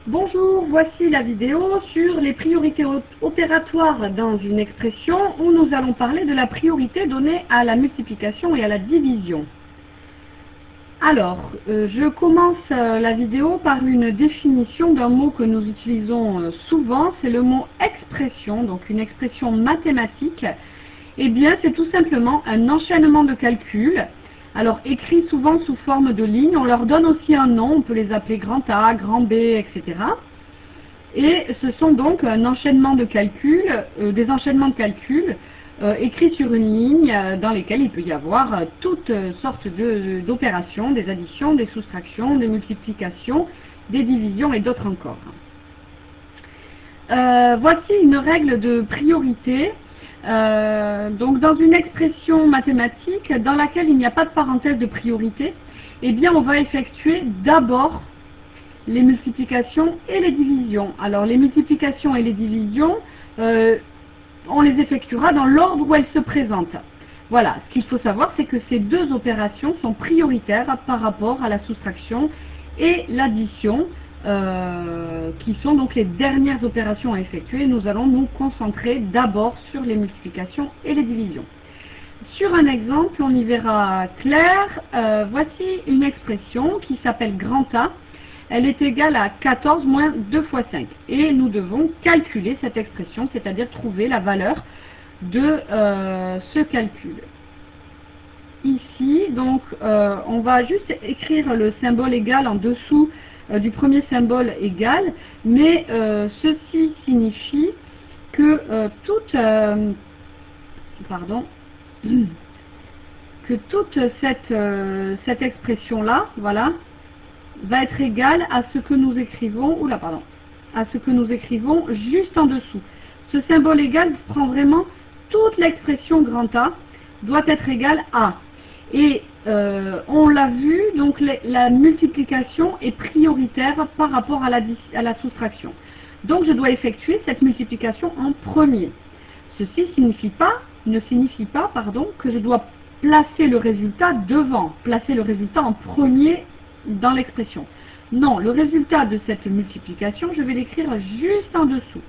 Bonjour, voici la vidéo sur les priorités opératoires dans une expression où nous allons parler de la priorité donnée à la multiplication et à la division. Alors, je commence la vidéo par une définition d'un mot que nous utilisons souvent, c'est le mot expression, donc une expression mathématique. Eh bien, c'est tout simplement un enchaînement de calculs. Alors, écrit souvent sous forme de lignes, on leur donne aussi un nom, on peut les appeler grand A, grand B, etc. Et ce sont donc un enchaînement de calculs, des enchaînements de calculs écrits sur une ligne dans lesquels il peut y avoir toutes sortes d'opérations, des additions, des soustractions, des multiplications, des divisions et d'autres encore. Voici une règle de priorité. Donc dans une expression mathématique dans laquelle il n'y a pas de parenthèse de priorité, eh bien on va effectuer d'abord les multiplications et les divisions. Alors les multiplications et les divisions, on les effectuera dans l'ordre où elles se présentent. Voilà, ce qu'il faut savoir, c'est que ces deux opérations sont prioritaires par rapport à la soustraction et l'addition, qui sont donc les dernières opérations à effectuer. Nous allons nous concentrer d'abord sur les multiplications et les divisions. Sur un exemple, on y verra clair. Voici une expression qui s'appelle grand A. Elle est égale à 14 moins 2 fois 5. Et nous devons calculer cette expression, c'est-à-dire trouver la valeur de ce calcul. Ici, donc, on va juste écrire le symbole égal en dessous du premier symbole égal, mais ceci signifie que toute cette expression-là, voilà, va être égale à ce que nous écrivons, à ce que nous écrivons juste en dessous. Ce symbole égal prend vraiment toute l'expression grand A, doit être égale à. Et on l'a vu, donc la multiplication est prioritaire par rapport à la soustraction. Donc je dois effectuer cette multiplication en premier. Ceci ne signifie pas que je dois placer le résultat devant, placer le résultat en premier dans l'expression. Non, le résultat de cette multiplication, je vais l'écrire juste en dessous.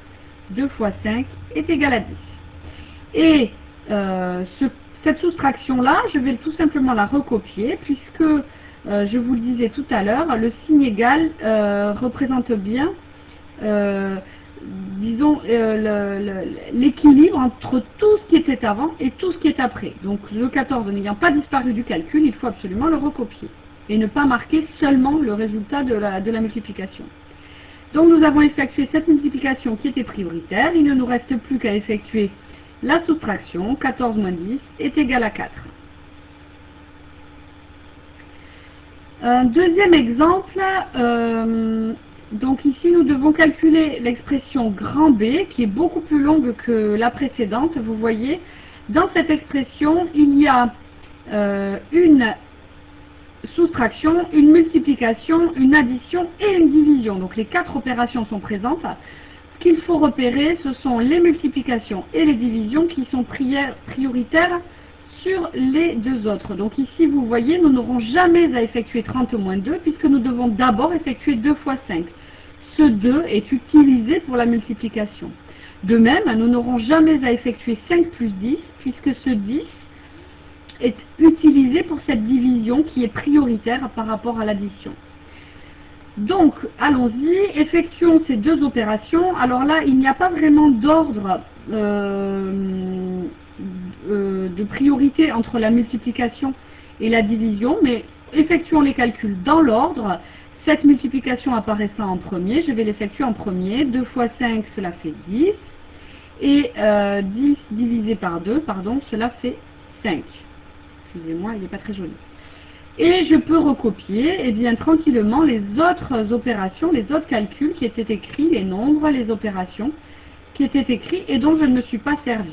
2 fois 5 est égal à 10. Et cette soustraction-là, je vais tout simplement la recopier, puisque, je vous le disais tout à l'heure, le signe égal représente bien, disons, l'équilibre entre tout ce qui était avant et tout ce qui est après. Donc le 14 n'ayant pas disparu du calcul, il faut absolument le recopier, et ne pas marquer seulement le résultat de la multiplication. Donc nous avons effectué cette multiplication qui était prioritaire, il ne nous reste plus qu'à effectuer la soustraction. 14 moins 10 est égal à 4. Un deuxième exemple, donc ici nous devons calculer l'expression grand B qui est beaucoup plus longue que la précédente. Vous voyez, dans cette expression, il y a une soustraction, une multiplication, une addition et une division. Donc les 4 opérations sont présentes. Ce qu'il faut repérer, ce sont les multiplications et les divisions qui sont prioritaires sur les deux autres. Donc ici, vous voyez, nous n'aurons jamais à effectuer 30 moins 2 puisque nous devons d'abord effectuer 2 fois 5. Ce 2 est utilisé pour la multiplication. De même, nous n'aurons jamais à effectuer 5 plus 10 puisque ce 10 est utilisé pour cette division qui est prioritaire par rapport à l'addition. Donc, allons-y, effectuons ces deux opérations. Alors là, il n'y a pas vraiment d'ordre de priorité entre la multiplication et la division, mais effectuons les calculs dans l'ordre. Cette multiplication apparaissant en premier, je vais l'effectuer en premier. 2 fois 5, cela fait 10. Et 10 divisé par 2, cela fait 5. Excusez-moi, il n'est pas très joli. Et je peux recopier bien tranquillement les autres opérations, les autres calculs qui étaient écrits, les nombres, les opérations qui étaient écrits et dont je ne me suis pas servi.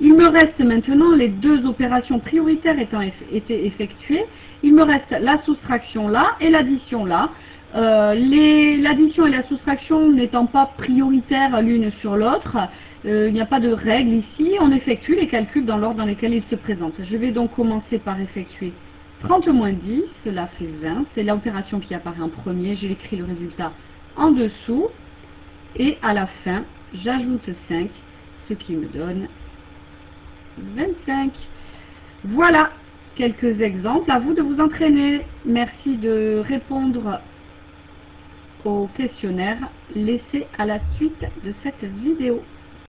Il me reste maintenant les deux opérations prioritaires étant été effectuées. Il me reste la soustraction là et l'addition là. L'addition et la soustraction n'étant pas prioritaires l'une sur l'autre, il n'y a pas de règle ici, on effectue les calculs dans l'ordre dans lequel ils se présentent. Je vais donc commencer par effectuer 30 moins 10, cela fait 20. C'est l'opération qui apparaît en premier. J'ai écrit le résultat en dessous. Et à la fin, j'ajoute 5, ce qui me donne 25. Voilà quelques exemples. À vous de vous entraîner. Merci de répondre au questionnaire laissé à la suite de cette vidéo.